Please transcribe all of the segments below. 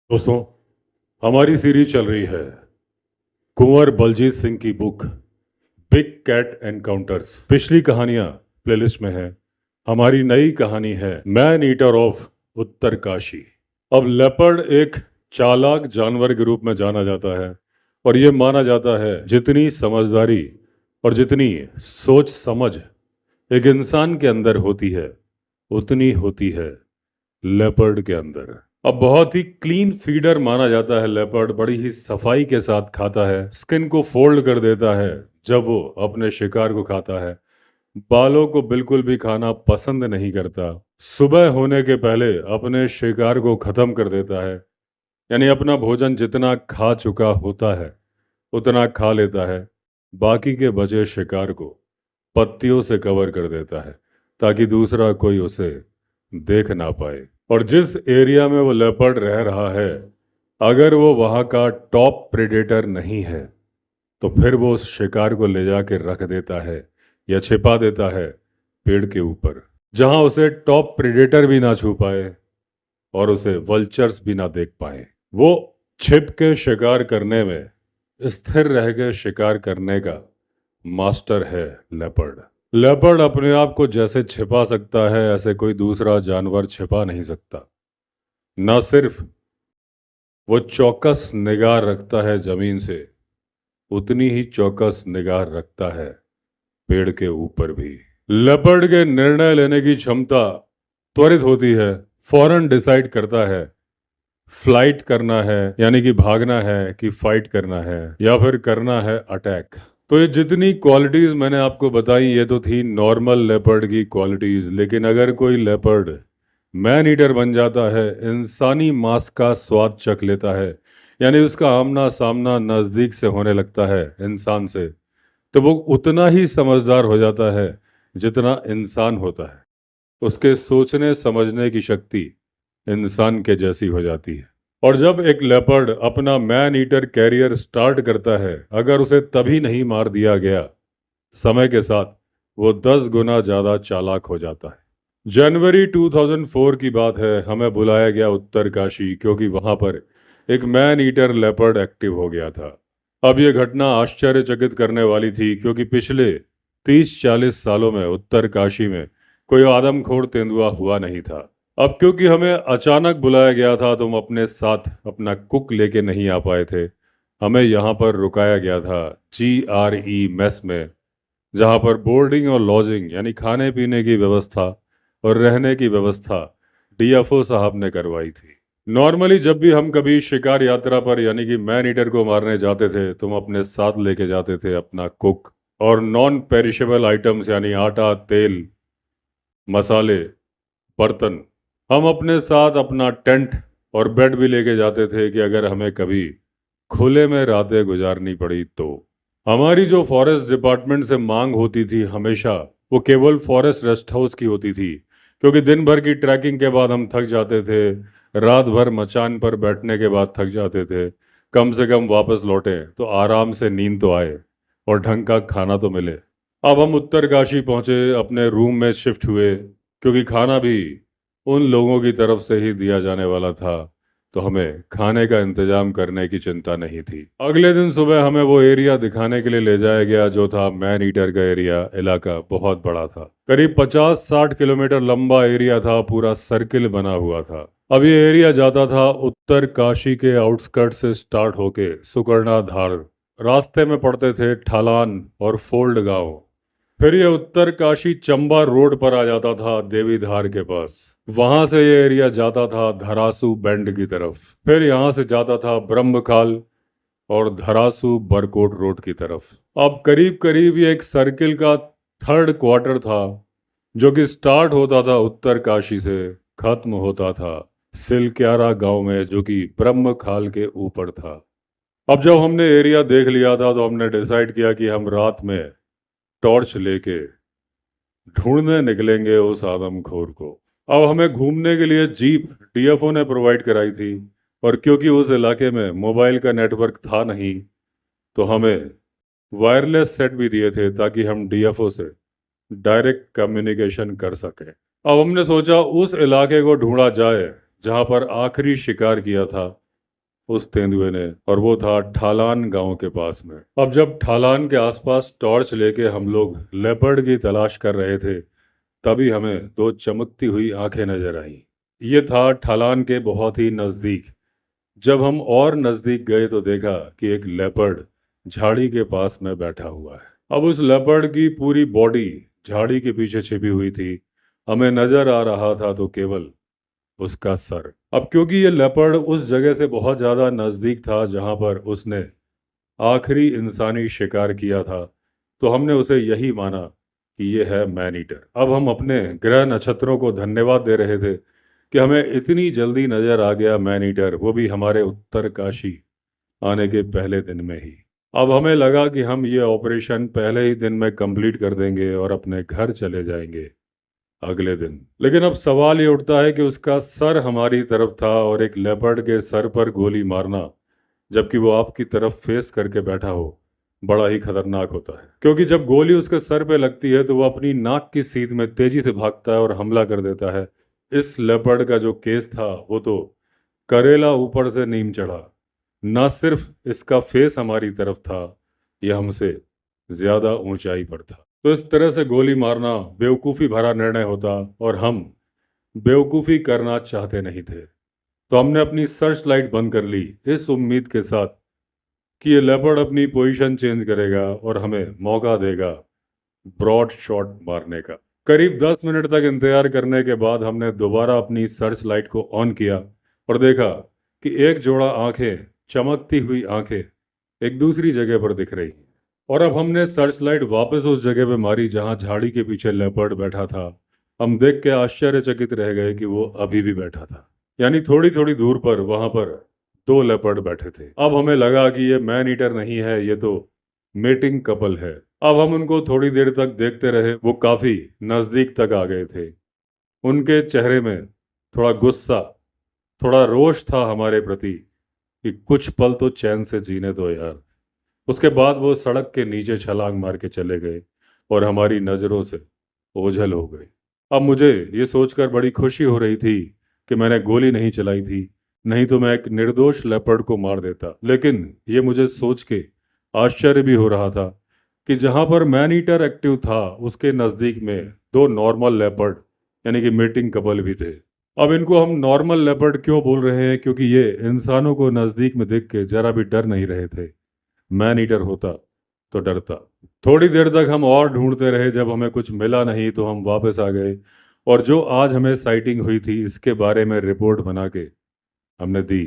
दोस्तों, हमारी सीरीज चल रही है कुंवर बलजीत सिंह की बुक बिग कैट एनकाउंटर्स। पिछली कहानियां प्लेलिस्ट में है। हमारी नई कहानी है मैन ईटर ऑफ उत्तरकाशी। अब लेपर्ड एक चालाक जानवर के रूप में जाना जाता है और यह माना जाता है जितनी समझदारी और जितनी सोच समझ एक इंसान के अंदर होती है उतनी होती है लेपर्ड के अंदर। अब बहुत ही क्लीन फीडर माना जाता है लेपर्ड। बड़ी ही सफाई के साथ खाता है, स्किन को फोल्ड कर देता है जब वो अपने शिकार को खाता है। बालों को बिल्कुल भी खाना पसंद नहीं करता। सुबह होने के पहले अपने शिकार को खत्म कर देता है, यानी अपना भोजन जितना खा चुका होता है उतना खा लेता है। बाकी के बचे शिकार को पत्तियों से कवर कर देता है ताकि दूसरा कोई उसे देख ना पाए। और जिस एरिया में वो लेपर्ड रह रहा है, अगर वो वहाँ का टॉप प्रेडेटर नहीं है तो फिर वो उस शिकार को ले जाके रख देता है या छिपा देता है पेड़ के ऊपर, जहाँ उसे टॉप प्रेडेटर भी ना छू पाए और उसे वल्चर्स भी ना देख पाए। वो छिप के शिकार करने में, स्थिर रह के शिकार करने का मास्टर है लेपर्ड। लेपर्ड अपने आप को जैसे छिपा सकता है ऐसे कोई दूसरा जानवर छिपा नहीं सकता। न सिर्फ वो चौकस निगाह रखता है जमीन से, उतनी ही चौकस निगाह रखता है पेड़ के ऊपर भी। लेपर्ड के निर्णय लेने की क्षमता त्वरित होती है। फौरन डिसाइड करता है फ्लाइट करना है, यानी कि भागना है, कि फाइट करना है या फिर करना है अटैक। तो ये जितनी क्वालिटीज मैंने आपको बताई ये तो थी नॉर्मल लेपर्ड की क्वालिटीज। लेकिन अगर कोई लेपर्ड मैन ईटर बन जाता है, इंसानी मांस का स्वाद चख लेता है, यानी उसका आमना सामना नज़दीक से होने लगता है इंसान से, तो वो उतना ही समझदार हो जाता है जितना इंसान होता है। उसके सोचने समझने की शक्ति इंसान के जैसी हो जाती है। और जब एक लेपर्ड अपना मैन ईटर कैरियर स्टार्ट करता है, अगर उसे तभी नहीं मार दिया गया, समय के साथ वो 10 गुना ज़्यादा चालाक हो जाता है। जनवरी 2004 की बात है। हमें बुलाया गया उत्तरकाशी क्योंकि वहाँ पर एक मैन ईटर लेपर्ड एक्टिव हो गया था। अब ये घटना आश्चर्यचकित करने वाली थी क्योंकि पिछले 30-40 सालों में उत्तरकाशी में कोई आदमखोर तेंदुआ हुआ नहीं था। अब क्योंकि हमें अचानक बुलाया गया था तो हम अपने साथ अपना कुक लेके नहीं आ पाए थे। हमें यहाँ पर रुकाया गया था GRE मेस में, जहाँ पर बोर्डिंग और लॉजिंग यानी खाने पीने की व्यवस्था और रहने की व्यवस्था DFO साहब ने करवाई थी। नॉर्मली जब भी हम कभी शिकार यात्रा पर यानी कि मैन ईटर को मारने जाते थे तो हम अपने साथ लेके जाते थे अपना कुक और नॉन पेरिशेबल आइटम्स, यानी आटा, तेल, मसाले, बर्तन। हम अपने साथ अपना टेंट और बेड भी लेके जाते थे कि अगर हमें कभी खुले में रातें गुजारनी पड़ी तो। हमारी जो फॉरेस्ट डिपार्टमेंट से मांग होती थी हमेशा, वो केवल फॉरेस्ट रेस्ट हाउस की होती थी, क्योंकि दिन भर की ट्रैकिंग के बाद हम थक जाते थे, रात भर मचान पर बैठने के बाद थक जाते थे। कम से कम वापस लौटे तो आराम से नींद तो आए और ढंग का खाना तो मिले। अब हम उत्तरकाशी पहुंचे, अपने रूम में शिफ्ट हुए, क्योंकि खाना भी उन लोगों की तरफ से ही दिया जाने वाला था, तो हमें खाने का इंतजाम करने की चिंता नहीं थी। अगले दिन सुबह हमें वो एरिया दिखाने के लिए ले जाया गया जो था मैन ईटर का एरिया। इलाका बहुत बड़ा था, करीब 50-60 किलोमीटर लंबा एरिया था, पूरा सर्किल बना हुआ था। अब ये एरिया जाता था उत्तर काशी के आउटस्कर्ट से स्टार्ट होके सुकर्णा धार, रास्ते में पड़ते थे ठालान और फोल्ड गांव। फिर ये उत्तर काशी चंबा रोड पर आ जाता था देवी धार के पास। वहां से ये एरिया जाता था धरासू बेंड की तरफ। फिर यहाँ से जाता था ब्रह्मखाल और धरासू बरकोट रोड की तरफ। अब करीब करीब ये एक सर्किल का थर्ड क्वार्टर था जो कि स्टार्ट होता था उत्तर काशी से, खत्म होता था सिलक्यारा गांव में जो कि ब्रह्मखाल के ऊपर था। अब जब हमने एरिया देख लिया था तो हमने डिसाइड किया कि हम रात में टॉर्च लेके ढूंढने निकलेंगे उस आदमखोर को। अब हमें घूमने के लिए जीप DFO ने प्रोवाइड कराई थी, और क्योंकि उस इलाके में मोबाइल का नेटवर्क था नहीं तो हमें वायरलेस सेट भी दिए थे ताकि हम DFO से डायरेक्ट कम्युनिकेशन कर सकें। अब हमने सोचा उस इलाके को ढूंढा जाए जहां पर आखिरी शिकार किया था उस तेंदुए ने, और वो था ठालान गांव के पास में। अब जब ठालान के आसपास टॉर्च लेके हम लोग लेपर्ड की तलाश कर रहे थे, तभी हमें दो चमकती हुई आंखें नजर आईं। ये था ठालान के बहुत ही नजदीक। जब हम और नजदीक गए तो देखा कि एक लेपर्ड झाड़ी के पास में बैठा हुआ है। अब उस लेपर्ड की पूरी बॉडी झाड़ी के पीछे छिपी हुई थी। हमें नजर आ रहा था तो केवल उसका सर। अब क्योंकि ये लेपर्ड उस जगह से बहुत ज्यादा नजदीक था जहां पर उसने आखिरी इंसानी शिकार किया था, तो हमने उसे यही माना कि ये है मैन ईटर। अब हम अपने ग्रह नक्षत्रों को धन्यवाद दे रहे थे कि हमें इतनी जल्दी नजर आ गया मैन ईटर, वो भी हमारे उत्तरकाशी आने के पहले दिन में ही। अब हमें लगा कि हम ये ऑपरेशन पहले ही दिन में कंप्लीट कर देंगे और अपने घर चले जाएंगे अगले दिन। लेकिन अब सवाल ये उठता है कि उसका सर हमारी तरफ था और एक लेपर्ड के सर पर गोली मारना, जबकि वो आपकी तरफ फेस करके बैठा हो, बड़ा ही खतरनाक होता है। क्योंकि जब गोली उसके सर पे लगती है तो वो अपनी नाक की सीध में तेजी से भागता है और हमला कर देता है। इस लेपर्ड का जो केस था वो तो करेला ऊपर से नीम चढ़ा। ना सिर्फ इसका फेस हमारी तरफ था, यह हमसे ज्यादा ऊंचाई पर था। तो इस तरह से गोली मारना बेवकूफ़ी भरा निर्णय होता, और हम बेवकूफ़ी करना चाहते नहीं थे। तो हमने अपनी सर्च लाइट बंद कर ली, इस उम्मीद के साथ कि ये लेपर्ड अपनी पोजीशन चेंज करेगा और हमें मौका देगा ब्रॉड शॉट मारने का। करीब 10 मिनट तक इंतजार करने के बाद हमने दोबारा अपनी सर्च लाइट को ऑन किया और देखा कि एक जोड़ा आंखें, चमकती हुई आंखें, एक दूसरी जगह पर दिख रही। और अब हमने सर्च लाइट वापस उस जगह पे मारी जहां झाड़ी के पीछे लेपर्ड बैठा था। हम देख के आश्चर्यचकित रह गए कि वो अभी भी बैठा था, यानी थोड़ी थोड़ी दूर पर वहां पर दो लेपर्ड बैठे थे। अब हमें लगा कि ये मैन ईटर नहीं है, ये तो मेटिंग कपल है। अब हम उनको थोड़ी देर तक देखते रहे। वो काफी नजदीक तक आ गए थे। उनके चेहरे में थोड़ा गुस्सा, थोड़ा रोष था हमारे प्रति कि कुछ पल तो चैन से जीने दो यार। उसके बाद वो सड़क के नीचे छलांग मार के चले गए और हमारी नज़रों से ओझल हो गए। अब मुझे ये सोचकर बड़ी खुशी हो रही थी कि मैंने गोली नहीं चलाई थी, नहीं तो मैं एक निर्दोष लेपर्ड को मार देता। लेकिन ये मुझे सोच के आश्चर्य भी हो रहा था कि जहां पर मैन ईटर एक्टिव था उसके नज़दीक में दो नॉर्मल लेपर्ड यानी कि मीटिंग कपल भी थे। अब इनको हम नॉर्मल लेपर्ड क्यों बोल रहे हैं? क्योंकि ये इंसानों को नज़दीक में देख के जरा भी डर नहीं रहे थे। मैन ईटर होता तो डरता। थोड़ी देर तक हम और ढूंढते रहे। जब हमें कुछ मिला नहीं तो हम वापस आ गए और जो आज हमें साइटिंग हुई थी इसके बारे में रिपोर्ट बना के हमने दी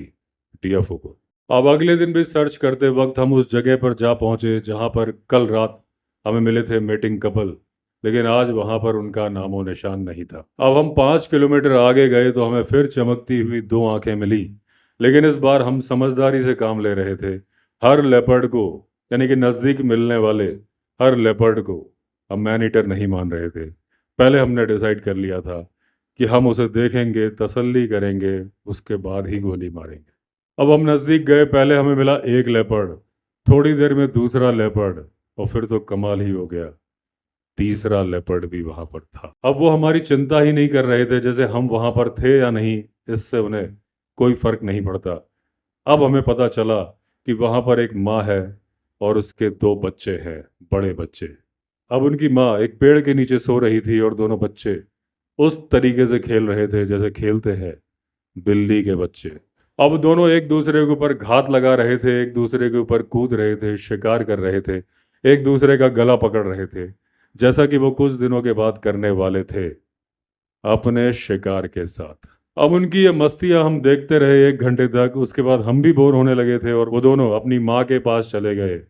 डीएफओ को। अब अगले दिन भी सर्च करते वक्त हम उस जगह पर जा पहुंचे जहां पर कल रात हमें मिले थे मीटिंग कपल, लेकिन आज वहां पर उनका नामो निशान नहीं था। अब हम 5 किलोमीटर आगे गए तो हमें फिर चमकती हुई दो आंखें मिली, लेकिन इस बार हम समझदारी से काम ले रहे थे। हर लेपर्ड को, यानी कि नज़दीक मिलने वाले हर लेपर्ड को हम मैन ईटर नहीं मान रहे थे। पहले हमने डिसाइड कर लिया था कि हम उसे देखेंगे, तसल्ली करेंगे, उसके बाद ही गोली मारेंगे। अब हम नज़दीक गए। पहले हमें मिला एक लेपर्ड, थोड़ी देर में दूसरा लेपर्ड, और फिर तो कमाल ही हो गया, तीसरा लेपर्ड भी वहां पर था। अब वो हमारी चिंता ही नहीं कर रहे थे, जैसे हम वहां पर थे या नहीं इससे उन्हें कोई फर्क नहीं पड़ता। अब हमें पता चला कि वहां पर एक माँ है और उसके दो बच्चे हैं, बड़े बच्चे। अब उनकी माँ एक पेड़ के नीचे सो रही थी और दोनों बच्चे उस तरीके से खेल रहे थे जैसे खेलते हैं बिल्ली के बच्चे। अब दोनों एक दूसरे के ऊपर घात लगा रहे थे, एक दूसरे के ऊपर कूद रहे थे, शिकार कर रहे थे, एक दूसरे का गला पकड़ रहे थे, जैसा कि वो कुछ दिनों के बाद करने वाले थे अपने शिकार के साथ। अब उनकी ये मस्तियां हम देखते रहे 1 घंटे तक। उसके बाद हम भी बोर होने लगे थे और वो दोनों अपनी माँ के पास चले गए,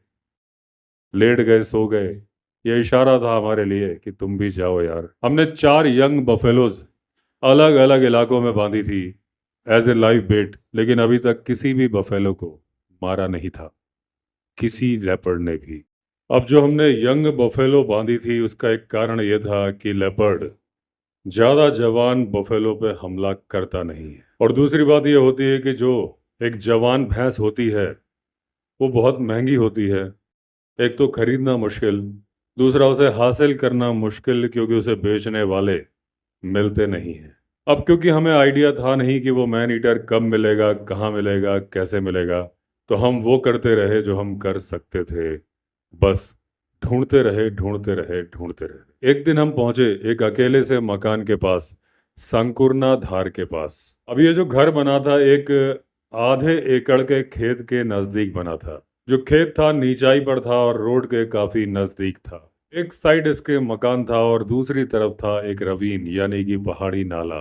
लेट गए, सो गए। ये इशारा था हमारे लिए कि तुम भी जाओ यार। हमने 4 यंग बफेलोज अलग अलग इलाकों में बांधी थी एज ए लाइव बेट, लेकिन अभी तक किसी भी बफेलो को मारा नहीं था, किसी लेपर्ड ने भी। अब जो हमने यंग बफेलो बांधी थी उसका एक कारण यह था कि लेपर्ड ज्यादा जवान बफेलो पे हमला करता नहीं है, और दूसरी बात यह होती है कि जो एक जवान भैंस होती है वो बहुत महंगी होती है। एक तो खरीदना मुश्किल, दूसरा उसे हासिल करना मुश्किल क्योंकि उसे बेचने वाले मिलते नहीं हैं। अब क्योंकि हमें आइडिया था नहीं कि वो मैन ईटर कब मिलेगा, कहाँ मिलेगा, कैसे मिलेगा, तो हम वो करते रहे जो हम कर सकते थे। बस ढूंढते रहे, ढूंढते रहे, ढूंढते रहे। एक दिन हम पहुंचे एक अकेले से मकान के पास, संकुरना धार के पास। अब ये जो घर बना था एक आधे एकड़ के खेत के नजदीक बना था। जो खेत था नीचाई पर था और रोड के काफी नजदीक था। एक साइड इसके मकान था और दूसरी तरफ था एक रवीन यानी कि पहाड़ी नाला।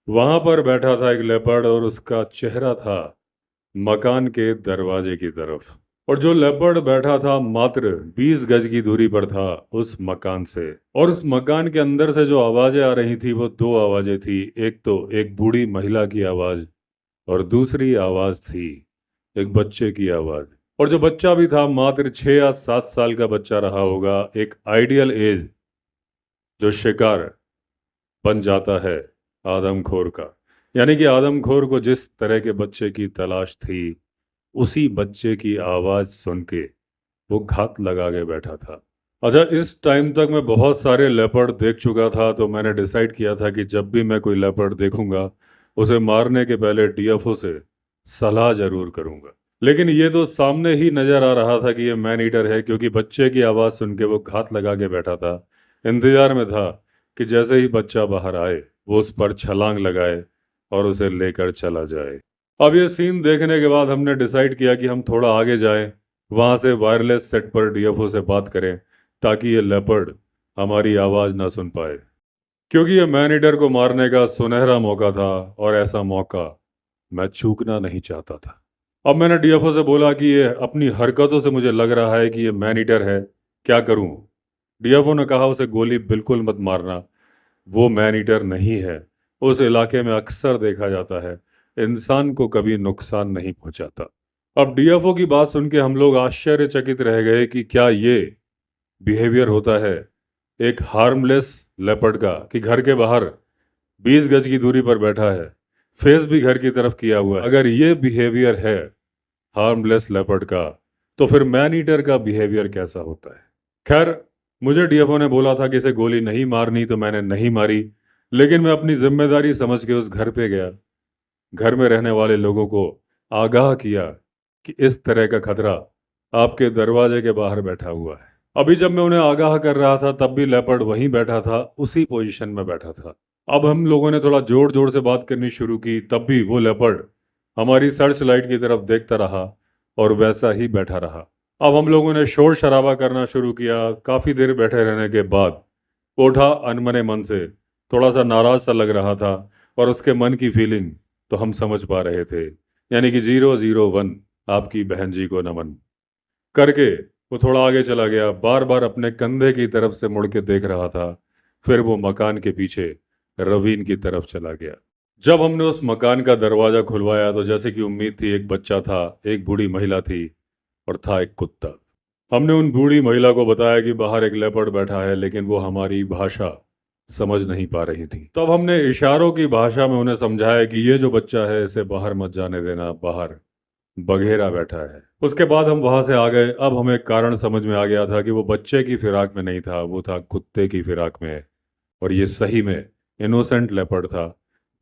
वहां पर बैठा था एक लेपर्ड और उसका चेहरा था मकान के दरवाजे की तरफ। और जो लेपर्ड बैठा था मात्र 20 गज की दूरी पर था उस मकान से। और उस मकान के अंदर से जो आवाजें आ रही थी वो दो आवाजें थी। एक तो एक बूढ़ी महिला की आवाज और दूसरी आवाज थी एक बच्चे की आवाज। और जो बच्चा भी था मात्र 6 या 7 साल का बच्चा रहा होगा। एक आइडियल एज जो शिकार बन जाता है आदमखोर का। यानी कि आदमखोर को जिस तरह के बच्चे की तलाश थी उसी बच्चे की आवाज सुन के वो घात लगा के बैठा था। अच्छा, इस टाइम तक मैं बहुत सारे लेपर्ड देख चुका था, तो मैंने डिसाइड किया था कि जब भी मैं कोई लेपर्ड देखूंगा उसे मारने के पहले डीएफओ से सलाह जरूर करूंगा। लेकिन ये तो सामने ही नजर आ रहा था कि ये मैन ईटर है, क्योंकि बच्चे की आवाज सुन के वो घात लगा के बैठा था। इंतजार में था कि जैसे ही बच्चा बाहर आए वो उस पर छलांग लगाए और उसे लेकर चला जाए। अब ये सीन देखने के बाद हमने डिसाइड किया कि हम थोड़ा आगे जाएं, वहां से वायरलेस सेट पर डीएफओ से बात करें ताकि ये लेपर्ड हमारी आवाज ना सुन पाए, क्योंकि ये मैन ईटर को मारने का सुनहरा मौका था और ऐसा मौका मैं चूकना नहीं चाहता था। अब मैंने डीएफओ से बोला कि ये अपनी हरकतों से मुझे लग रहा है कि ये मैन ईटर है, क्या करूं? डीएफओ ने कहा उसे गोली बिल्कुल मत मारना, वो मैन ईटर नहीं है। उस इलाके में अक्सर देखा जाता है, इंसान को कभी नुकसान नहीं पहुंचाता। अब डीएफओ की बात सुन के हम लोग आश्चर्यचकित रह गए कि क्या ये बिहेवियर होता है एक हार्मलेस लेपर्ड का, कि घर के बाहर 20 गज की दूरी पर बैठा है, फेस भी घर की तरफ किया हुआ है। अगर ये बिहेवियर है हार्मलेस लेपर्ड का, तो फिर मैन ईटर का बिहेवियर कैसा होता है? खैर, मुझे डीएफओ ने बोला था कि इसे गोली नहीं मारनी, तो मैंने नहीं मारी। लेकिन मैं अपनी जिम्मेदारी समझ के उस घर पे गया, घर में रहने वाले लोगों को आगाह किया कि इस तरह का खतरा आपके दरवाजे के बाहर बैठा हुआ है। अभी जब मैं उन्हें आगाह कर रहा था तब भी लेपर्ड वहीं बैठा था, उसी पोजीशन में बैठा था। अब हम लोगों ने थोड़ा जोर जोर से बात करनी शुरू की, तब भी वो लेपर्ड हमारी सर्च लाइट की तरफ देखता रहा और वैसा ही बैठा रहा। अब हम लोगों ने शोर शराबा करना शुरू किया। काफ़ी देर बैठे रहने के बाद वो उठा, अनमने मन से, थोड़ा सा नाराज सा लग रहा था और उसके मन की फीलिंग तो हम समझ पा रहे थे। यानी कि 001 आपकी बहन जी को नमन करके वो थोड़ा आगे चला गया। बार बार अपने कंधे की तरफ से मुड़ के देख रहा था। फिर वो मकान के पीछे रवीन की तरफ चला गया। जब हमने उस मकान का दरवाजा खुलवाया तो जैसे कि उम्मीद थी, एक बच्चा था, एक बूढ़ी महिला थी और था एक कुत्ता। हमने उन बूढ़ी महिला को बताया कि बाहर एक लेपर्ड बैठा है, लेकिन वो हमारी भाषा समझ नहीं पा रही थी। तब हमने इशारों की भाषा में उन्हें समझाया कि ये जो बच्चा है इसे बाहर मत जाने देना, बाहर बघेरा बैठा है। उसके बाद हम वहां से आ गए। अब हमें कारण समझ में आ गया था कि वो बच्चे की फिराक में नहीं था, वो था कुत्ते की फिराक में। और ये सही में इनोसेंट लेपर्ड था।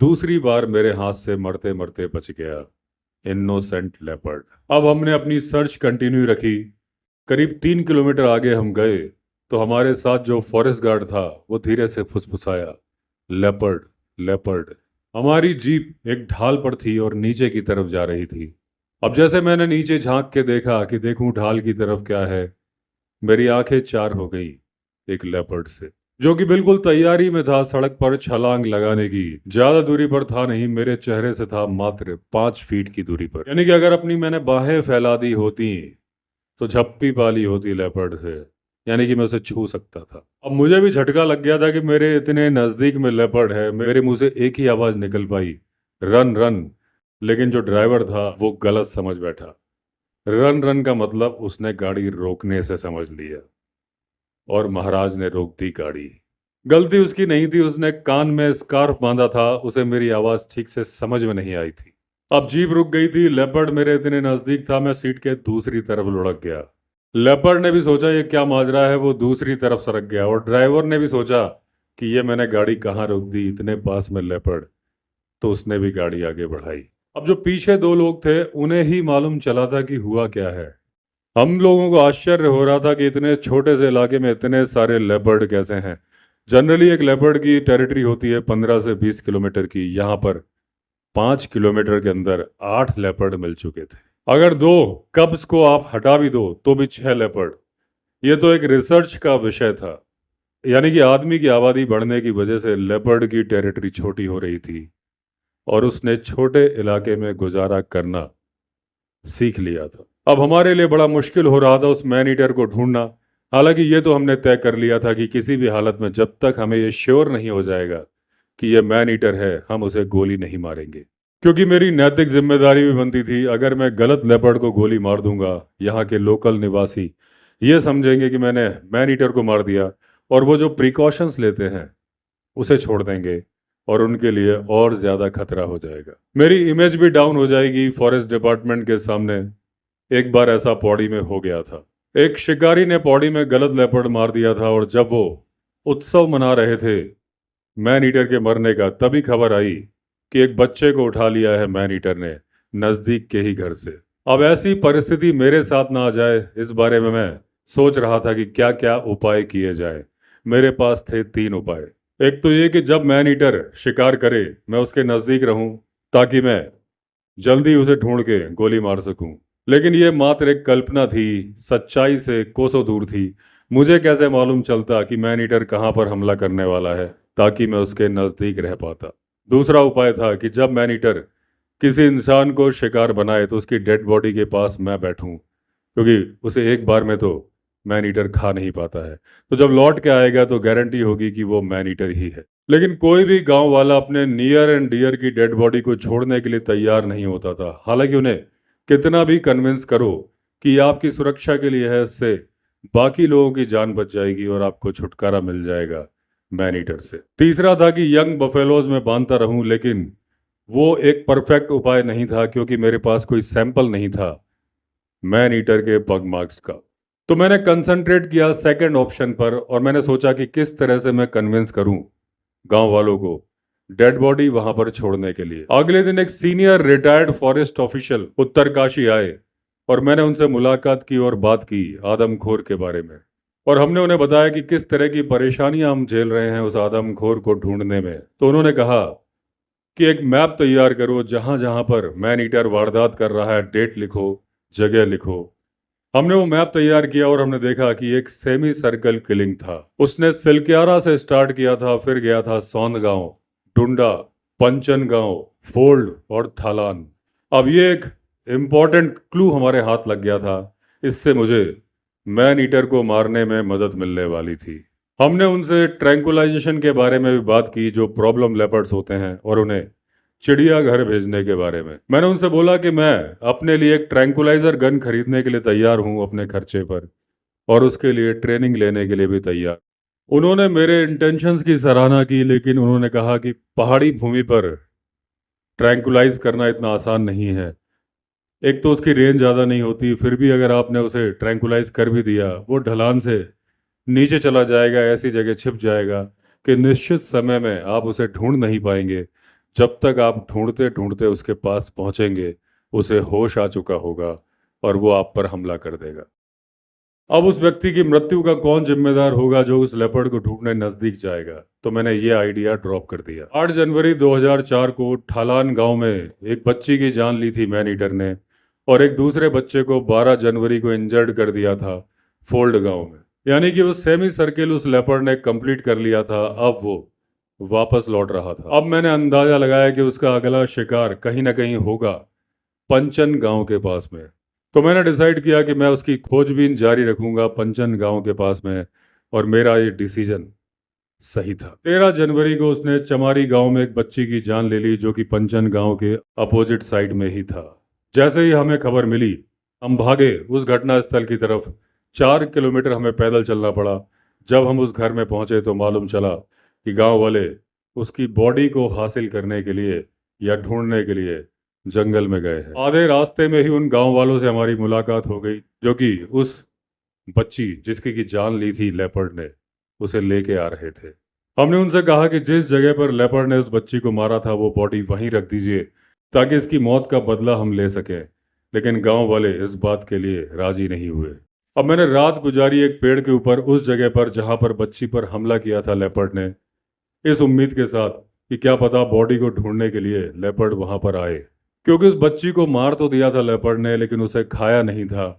दूसरी बार मेरे हाथ से मरते मरते बच गया इनोसेंट लेपर्ड। अब हमने अपनी सर्च कंटिन्यू रखी। करीब 3 किलोमीटर आगे हम गए तो हमारे साथ जो फॉरेस्ट गार्ड था वो धीरे से फुसफुसाया, लेपर्ड, लेपर्ड। हमारी जीप एक ढाल पर थी और नीचे की तरफ जा रही थी। अब जैसे मैंने नीचे झांक के देखा कि देखूं ढाल की तरफ क्या है, मेरी आंखें चार हो गई एक लेपर्ड से, जो कि बिल्कुल तैयारी में था सड़क पर छलांग लगाने की। ज्यादा दूरी पर था नहीं, मेरे चेहरे से था मात्र 5 फीट की दूरी पर। यानी कि अगर अपनी मैंने बाहें फैला दी होती तो झप्पी पाली होती लेपर्ड से, यानी कि मैं उसे छू सकता था। अब मुझे भी झटका लग गया था कि मेरे इतने नजदीक में लेपर्ड है। मेरे मुंह से एक ही आवाज निकल पाई, रन रन। लेकिन जो ड्राइवर था वो गलत समझ बैठा। रन रन का मतलब उसने गाड़ी रोकने से समझ लिया और महाराज ने रोक दी गाड़ी। गलती उसकी नहीं थी, उसने कान में स्कार्फ बांधा था, उसे मेरी आवाज ठीक से समझ में नहीं आई थी। अब जीप रुक गई थी, लेपर्ड मेरे इतने नजदीक था, मैं सीट के दूसरी तरफ लुढ़क गया। लेपर्ड ने भी सोचा ये क्या माजरा है, वो दूसरी तरफ सरक गया। और ड्राइवर ने भी सोचा कि ये मैंने गाड़ी कहाँ रोक दी, इतने पास में लेपर्ड। तो उसने भी गाड़ी आगे बढ़ाई। अब जो पीछे दो लोग थे उन्हें ही मालूम चला था कि हुआ क्या है। हम लोगों को आश्चर्य हो रहा था कि इतने छोटे से इलाके में इतने सारे लेपर्ड कैसे हैं। जनरली एक लेपर्ड की टेरिटरी होती है 15 से 20 किलोमीटर की। यहाँ पर 5 किलोमीटर के अंदर 8 लेपर्ड मिल चुके थे। अगर दो कब्स को आप हटा भी दो तो भी 6 लेपर्ड। ये तो एक रिसर्च का विषय था। यानी कि आदमी की आबादी बढ़ने की वजह से लेपर्ड की टेरिटरी छोटी हो रही थी और उसने छोटे इलाके में गुजारा करना सीख लिया था। अब हमारे लिए बड़ा मुश्किल हो रहा था उस मैन ईटर को ढूंढना। हालांकि ये तो हमने तय कर लिया था कि किसी भी हालत में जब तक हमें ये श्योर नहीं हो जाएगा कि ये मैन ईटर है, हम उसे गोली नहीं मारेंगे। क्योंकि मेरी नैतिक जिम्मेदारी भी बनती थी। अगर मैं गलत लेपर्ड को गोली मार दूंगा, यहाँ के लोकल निवासी ये समझेंगे कि मैंने मैन ईटर को मार दिया और वो जो प्रिकॉशंस लेते हैं उसे छोड़ देंगे और उनके लिए और ज़्यादा खतरा हो जाएगा। मेरी इमेज भी डाउन हो जाएगी फॉरेस्ट डिपार्टमेंट के सामने। एक बार ऐसा पौड़ी में हो गया था। एक शिकारी ने पौड़ी में गलत लेपर्ड मार दिया था और जब वो उत्सव मना रहे थे मैन ईटर के मरने का, तभी खबर आई कि एक बच्चे को उठा लिया है मैन ईटर ने नज़दीक के ही घर से। अब ऐसी परिस्थिति मेरे साथ ना आ जाए, इस बारे में मैं सोच रहा था कि क्या क्या उपाय किए जाए। मेरे पास थे 3 उपाय। एक तो ये कि जब मैन ईटर शिकार करे मैं उसके नज़दीक रहूं ताकि मैं जल्दी उसे ढूंढ के गोली मार सकूं। लेकिन ये मात्र एक कल्पना थी, सच्चाई से कोसों दूर थी। मुझे कैसे मालूम चलता कि मैन ईटर कहाँ पर हमला करने वाला है ताकि मैं उसके नज़दीक रह पाता। दूसरा उपाय था कि जब मैन ईटर किसी इंसान को शिकार बनाए तो उसकी डेड बॉडी के पास मैं बैठूं, क्योंकि उसे एक बार में तो मैन ईटर खा नहीं पाता है। तो जब लौट के आएगा तो गारंटी होगी कि वो मैन ईटर ही है। लेकिन कोई भी गांव वाला अपने नियर एंड डियर की डेड बॉडी को छोड़ने के लिए तैयार नहीं होता था। हालांकि उन्हें कितना भी कन्विंस करो कि आपकी सुरक्षा के लिए है, इससे बाकी लोगों की जान बच जाएगी और आपको छुटकारा मिल जाएगा मैन ईटर से। तीसरा था कि यंग बफेलोज में बांधता रहूं, लेकिन वो एक परफेक्ट उपाय नहीं था क्योंकि मेरे पास कोई सैंपल नहीं था मैन ईटर के पग मार्क्स का। तो मैंने कंसंट्रेट किया सेकंड ऑप्शन पर और मैंने सोचा कि किस तरह से मैं कन्विंस करूं गांव वालों को डेड बॉडी वहां पर छोड़ने के लिए। अगले दिन एक senior retired forest official Uttarkashi आए और मैंने उनसे मुलाकात की और बात की आदमखोर के बारे में। और हमने उन्हें बताया कि किस तरह की परेशानियां हम झेल रहे हैं उस आदमखोर को ढूंढने में। तो उन्होंने कहा कि एक मैप तैयार करो, जहां जहां पर मैन ईटर वारदात कर रहा है डेट लिखो, जगह लिखो। हमने वो मैप तैयार किया और हमने देखा कि एक सेमी सर्कल किलिंग था। उसने सिलक्यारा से स्टार्ट किया था, फिर गया था सौंद गांव, डुंडा, पंचन गांव, फोल्ड और थालान। अब ये एक इम्पॉर्टेंट क्लू हमारे हाथ लग गया था। इससे मुझे मैन ईटर को मारने में मदद मिलने वाली थी। हमने उनसे ट्रैंकुलाइजेशन के बारे में भी बात की, जो प्रॉब्लम लेपर्ड्स होते हैं, और उन्हें चिड़ियाघर भेजने के बारे में। मैंने उनसे बोला कि मैं अपने लिए एक ट्रैंकुलाइजर गन खरीदने के लिए तैयार हूं अपने खर्चे पर, और उसके लिए ट्रेनिंग लेने के लिए भी तैयार। उन्होंने मेरे इंटेंशंस की सराहना की, लेकिन उन्होंने कहा कि पहाड़ी भूमि पर ट्रैंकुलाइज करना इतना आसान नहीं है। एक तो उसकी रेंज ज़्यादा नहीं होती, फिर भी अगर आपने उसे ट्रैंकुलाइज कर भी दिया, वो ढलान से नीचे चला जाएगा, ऐसी जगह छिप जाएगा कि निश्चित समय में आप उसे ढूंढ नहीं पाएंगे। जब तक आप ढूंढते ढूंढते उसके पास पहुंचेंगे, उसे होश आ चुका होगा और वो आप पर हमला कर देगा। अब उस व्यक्ति की मृत्यु का कौन जिम्मेदार होगा जो उस लेपर्ड को ढूंढने नजदीक जाएगा? तो मैंने ये आइडिया ड्रॉप कर दिया। 8 जनवरी 2004 को ठालान गांव में एक बच्ची की जान ली थी मैन ईटर ने, और एक दूसरे बच्चे को 12 जनवरी को इंजर्ड कर दिया था फोल्ड गांव में। यानी कि वो सेमी सर्किल उस लेपर्ड ने कंप्लीट कर लिया था। अब वो वापस लौट रहा था। अब मैंने अंदाजा लगाया कि उसका अगला शिकार कहीं ना कहीं होगा पंचन गांव के पास में। तो मैंने डिसाइड किया कि मैं उसकी खोजबीन जारी रखूंगा पंचन गांव के पास में, और मेरा ये डिसीजन सही था। 13 जनवरी को उसने चमारी गांव में एक बच्ची की जान ले ली, जो कि पंचन गांव के अपोजिट साइड में ही था। जैसे ही हमें खबर मिली, हम भागे उस घटना स्थल की तरफ। 4 किलोमीटर हमें पैदल चलना पड़ा। जब हम उस घर में पहुंचे तो मालूम चला कि गांव वाले उसकी बॉडी को हासिल करने के लिए या ढूंढने के लिए जंगल में गए हैं। आधे रास्ते में ही उन गांव वालों से हमारी मुलाकात हो गई, जो कि उस बच्ची जिसकी की जान ली थी लेपर्ड ने, उसे लेके आ रहे थे। हमने उनसे कहा कि जिस जगह पर लेपर्ड ने उस बच्ची को मारा था वो बॉडी वहीं रख दीजिए ताकि इसकी मौत का बदला हम ले सकें, लेकिन गांव वाले इस बात के लिए राजी नहीं हुए। अब मैंने रात गुजारी एक पेड़ के ऊपर उस जगह पर जहां पर बच्ची पर हमला किया था लेपर्ड ने, इस उम्मीद के साथ कि क्या पता बॉडी को ढूंढने के लिए लेपर्ड वहां पर आए, क्योंकि उस बच्ची को मार तो दिया था लेपर्ड ने लेकिन उसे खाया नहीं था।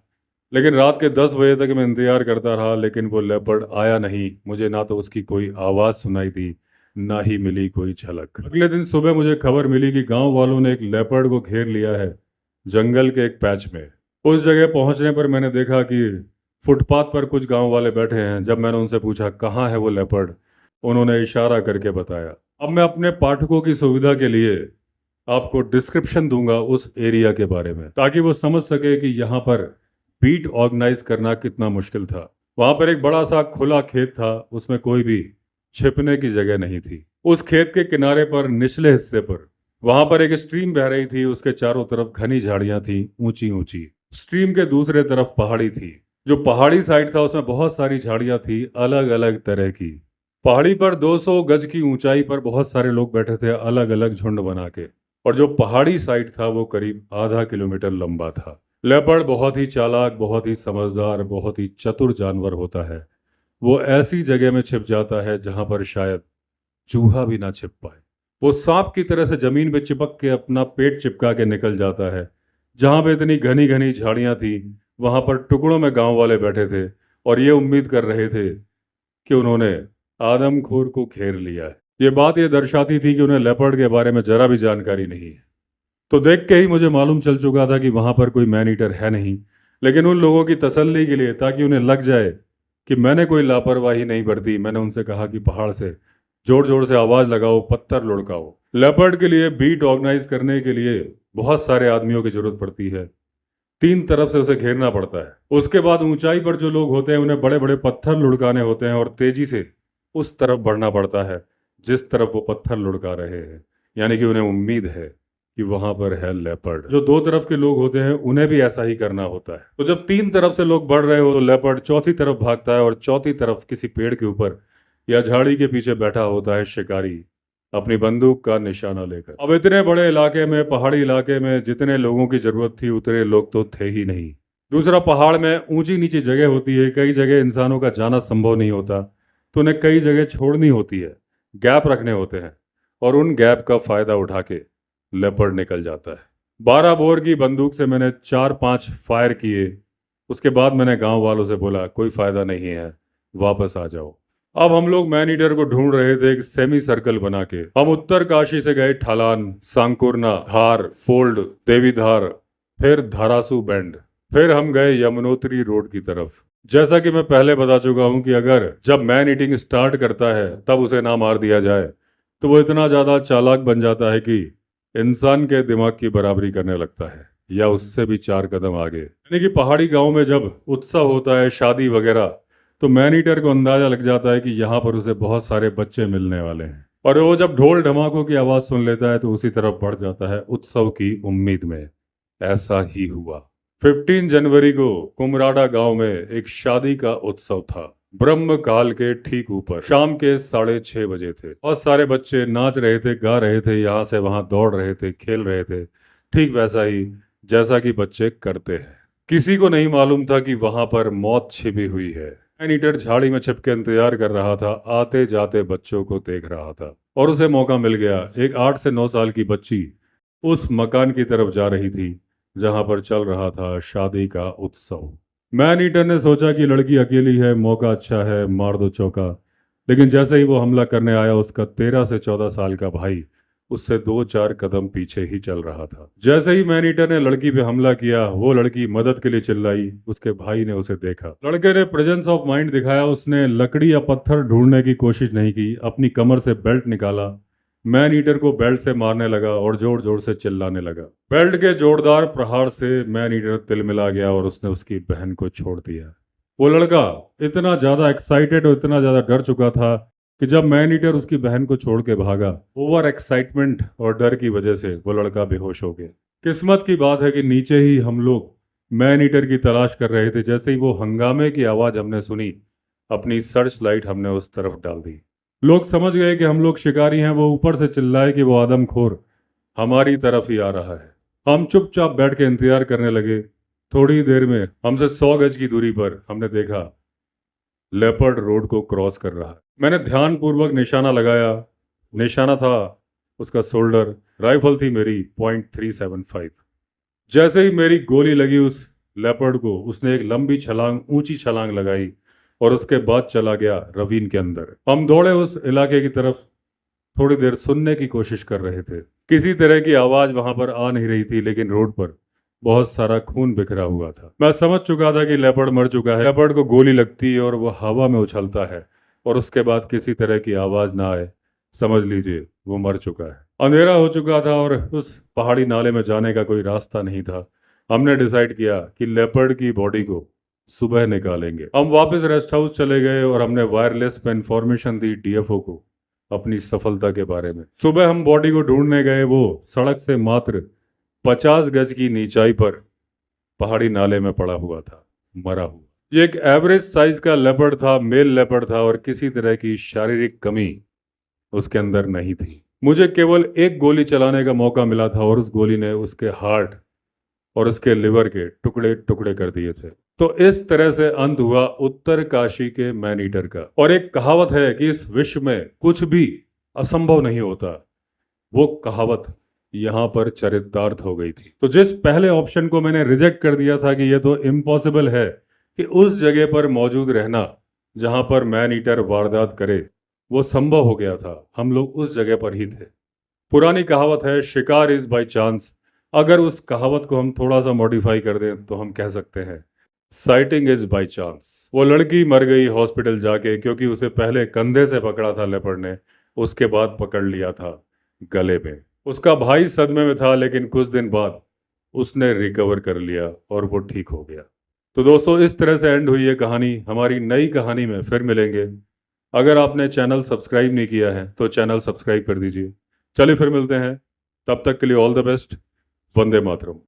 लेकिन रात के 10 बजे तक मैं इंतजार करता रहा लेकिन वो लेपर्ड आया नहीं। मुझे ना तो उसकी कोई आवाज़ सुनाई दी, ना ही मिली कोई झलक। अगले दिन सुबह मुझे खबर मिली कि गांव वालों ने एक लेपर्ड को घेर लिया है जंगल के एक पैच में। उस जगह पहुंचने पर मैंने देखा कि फुटपाथ पर कुछ गांव वाले बैठे हैं। जब मैंने उनसे पूछा कहाँ है वो लेपर्ड, उन्होंने इशारा करके बताया। अब मैं अपने पाठकों की सुविधा के लिए आपको डिस्क्रिप्शन दूंगा उस एरिया के बारे में ताकि वो समझ सके कि यहाँ पर बीट ऑर्गेनाइज करना कितना मुश्किल था। वहां पर एक बड़ा सा खुला खेत था, उसमें कोई भी छिपने की जगह नहीं थी। उस खेत के किनारे पर निचले हिस्से पर वहां पर एक स्ट्रीम बह रही थी, उसके चारों तरफ घनी झाड़ियां थी ऊंची ऊंची। स्ट्रीम के दूसरे तरफ पहाड़ी थी। जो पहाड़ी साइड था उसमें बहुत सारी झाड़ियां थी अलग अलग तरह की। पहाड़ी पर 200 गज की ऊंचाई पर बहुत सारे लोग बैठे थे अलग अलग झुंड बना के, और जो पहाड़ी साइड था वो करीब आधा किलोमीटर लंबा था। लेपर्ड बहुत ही चालाक, बहुत ही समझदार, बहुत ही चतुर जानवर होता है। वो ऐसी जगह में छिप जाता है जहां पर शायद चूहा भी ना छिप पाए। वो सांप की तरह से जमीन पे चिपक के अपना पेट चिपका के निकल जाता है। जहां पे इतनी घनी घनी झाड़ियां थी वहां पर टुकड़ों में गांव वाले बैठे थे और ये उम्मीद कर रहे थे कि उन्होंने आदमखोर को घेर लिया है। ये बात ये दर्शाती थी कि उन्हें लेपर्ड के बारे में जरा भी जानकारी नहीं है। तो देख के ही मुझे मालूम चल चुका था कि वहां पर कोई मैन ईटर है नहीं, लेकिन उन लोगों की तसल्ली के लिए, ताकि उन्हें लग जाए कि मैंने कोई लापरवाही नहीं बरती, मैंने उनसे कहा कि पहाड़ से जोर जोर से आवाज लगाओ, पत्थर लुढ़काओ। लेपर्ड के लिए बीट ऑर्गेनाइज करने के लिए बहुत सारे आदमियों की जरूरत पड़ती है। 3 तरफ से उसे घेरना पड़ता है। उसके बाद ऊंचाई पर जो लोग होते हैं उन्हें बड़े बड़े पत्थर लुढ़काने होते हैं और तेजी से उस तरफ बढ़ना पड़ता है जिस तरफ वो पत्थर लुढ़का रहे हैं, यानी कि उन्हें उम्मीद है कि वहां पर है लेपर्ड। जो 2 तरफ के लोग होते हैं उन्हें भी ऐसा ही करना होता है। तो जब 3 तरफ से लोग बढ़ रहे हो तो लेपर्ड चौथी तरफ भागता है और चौथी तरफ किसी पेड़ के ऊपर या झाड़ी के पीछे बैठा होता है शिकारी, अपनी बंदूक का निशाना लेकर। अब इतने बड़े इलाके में, पहाड़ी इलाके में जितने लोगों की जरूरत थी उतने लोग तो थे ही नहीं। दूसरा, पहाड़ में ऊंची नीची जगह होती है, कई जगह इंसानों का जाना संभव नहीं होता, तो उन्हें कई जगह छोड़नी होती है, गैप रखने होते हैं, और उन गैप का फायदा उठा के लेपर्ड निकल जाता है। 12 बोर की बंदूक से मैंने 4-5 फायर किए। उसके बाद मैंने गांव वालों से बोला कोई फायदा नहीं है, वापस आ जाओ। अब हम लोग मैन ईटर को ढूंढ रहे थे एक सेमी सर्कल बना के। हम उत्तर काशी से गए ठालान, सांकुरना, धार, फोल्ड, देवीधार, फिर धारासू बेंड, फिर हम गए यमुनोत्री रोड की तरफ। जैसा कि मैं पहले बता चुका हूं कि अगर जब मैन ईटिंग स्टार्ट करता है तब उसे ना मार दिया जाए तो वो इतना ज्यादा चालाक बन जाता है कि इंसान के दिमाग की बराबरी करने लगता है, या उससे भी 4 कदम आगे। यानी कि पहाड़ी गांव में जब उत्सव होता है, शादी वगैरह, तो मैन ईटर को अंदाजा लग जाता है कि यहाँ पर उसे बहुत सारे बच्चे मिलने वाले हैं, और वो जब ढोल धमाकों की आवाज सुन लेता है तो उसी तरफ बढ़ जाता है उत्सव की उम्मीद में। ऐसा ही हुआ। 15 जनवरी को कुमराडा गांव में एक शादी का उत्सव था। ब्रह्म काल के ठीक ऊपर शाम के 6:30 बजे थे। बहुत सारे बच्चे नाच रहे थे, गा रहे थे, यहाँ से वहां दौड़ रहे थे, खेल रहे थे, ठीक वैसा ही जैसा कि बच्चे करते हैं। किसी को नहीं मालूम था कि वहां पर मौत छिपी हुई है। मैन ईटर झाड़ी में छिप के इंतजार कर रहा था, आते जाते बच्चों को देख रहा था, और उसे मौका मिल गया। एक 8 से 9 साल की बच्ची उस मकान की तरफ जा रही थी जहां पर चल रहा था शादी का उत्सव। मैन ईटर ने सोचा कि लड़की अकेली है, मौका अच्छा है, मार दो चौका। लेकिन जैसे ही वो हमला करने आया, उसका 13 से 14 साल का भाई उससे 2-4 कदम पीछे ही चल रहा था। जैसे ही मैन ईटर ने लड़की पे हमला किया, वो लड़की मदद के लिए चिल्लाई। उसके भाई ने उसे देखा। लड़के ने प्रेजेंस ऑफ माइंड दिखाया। उसने लकड़ी या पत्थर ढूंढने की कोशिश नहीं की, अपनी कमर से बेल्ट निकाला, मैन ईटर को बेल्ट से मारने लगा और जोर जोर से चिल्लाने लगा। बेल्ट के जोरदार प्रहार से मैन ईटर तिलमिला गया और उसने उसकी बहन को छोड़ दिया। वो लड़का इतना ज्यादा एक्साइटेड और इतना ज्यादा डर चुका था कि जब मैन ईटर उसकी बहन को छोड़ के भागा, ओवर एक्साइटमेंट और डर की वजह से वो लड़का बेहोश हो गया। किस्मत की बात है कि नीचे ही हम लोग मैन ईटर की तलाश कर रहे थे। जैसे ही वो हंगामे की आवाज हमने सुनी, अपनी सर्च लाइट हमने उस तरफ डाल दी। लोग समझ गए कि हम लोग शिकारी हैं। वो ऊपर से चिल्लाए कि वो आदमखोर हमारी तरफ ही आ रहा है। हम चुपचाप बैठ के इंतजार करने लगे। थोड़ी देर में हमसे 100 गज की दूरी पर हमने देखा लेपर्ड रोड को क्रॉस कर रहा है। मैंने ध्यानपूर्वक निशाना लगाया। निशाना था उसका शोल्डर, राइफल थी मेरी .375। जैसे ही मेरी गोली लगी उस लेपर्ड को, उसने एक लंबी छलांग, ऊंची छलांग लगाई और उसके बाद चला गया रवीन के अंदर। हम दौड़े उस इलाके की तरफ। थोड़ी देर सुनने की कोशिश कर रहे थे। किसी तरह की आवाज वहां पर आ नहीं रही थी, लेकिन रोड पर बहुत सारा खून बिखरा हुआ था। मैं समझ चुका था कि लेपर्ड मर चुका है। लेपर्ड को गोली लगती है और वो हवा में उछलता है और उसके बाद किसी तरह की आवाज ना आए, समझ लीजिए वो मर चुका है। अंधेरा हो चुका था और उस पहाड़ी नाले में जाने का कोई रास्ता नहीं था। हमने डिसाइड किया कि लेपर्ड की बॉडी को सुबह निकालेंगे। हम वापस रेस्ट हाउस चले गए और हमने वायरलेस पे इंफॉर्मेशन दी डीएफओ को अपनी सफलता के बारे में। सुबह हम बॉडी को ढूंढने गए। वो सड़क से मात्र 50 गज की नीचाई पर पहाड़ी नाले में पड़ा हुआ था, मरा हुआ। ये एक एवरेज साइज का लेपर्ड था, मेल लेपर्ड था और किसी तरह की शारीरिक कमी उसके अंदर नहीं थी। मुझे केवल एक गोली चलाने का मौका मिला था और उस गोली ने उसके हार्ट और उसके लिवर के टुकड़े टुकड़े कर दिए थे। तो इस तरह से अंत हुआ उत्तर काशी के मैन ईटर का। और एक कहावत है कि इस विश्व में कुछ भी असंभव नहीं होता। वो कहावत यहां पर चरितार्थ हो गई थी। तो जिस पहले ऑप्शन को मैंने रिजेक्ट कर दिया था कि ये तो इम्पॉसिबल है कि उस जगह पर मौजूद रहना जहां पर मैन ईटर वारदात करे, वो संभव हो गया था। हम लोग उस जगह पर ही थे। पुरानी कहावत है शिकार इज बाय चांस। अगर उस कहावत को हम थोड़ा सा मॉडिफाई कर दें तो हम कह सकते हैं साइटिंग इज बाय चांस। वो लड़की मर गई हॉस्पिटल जाके क्योंकि उसे पहले कंधे से पकड़ा था लेपर्ड ने, उसके बाद पकड़ लिया था गले में। उसका भाई सदमे में था, लेकिन कुछ दिन बाद उसने रिकवर कर लिया और वो ठीक हो गया। तो दोस्तों, इस तरह से एंड हुई है कहानी। हमारी नई कहानी में फिर मिलेंगे। अगर आपने चैनल सब्सक्राइब नहीं किया है तो चैनल सब्सक्राइब कर दीजिए। चलिए फिर मिलते हैं, तब तक के लिए all the best. Vande Mataram.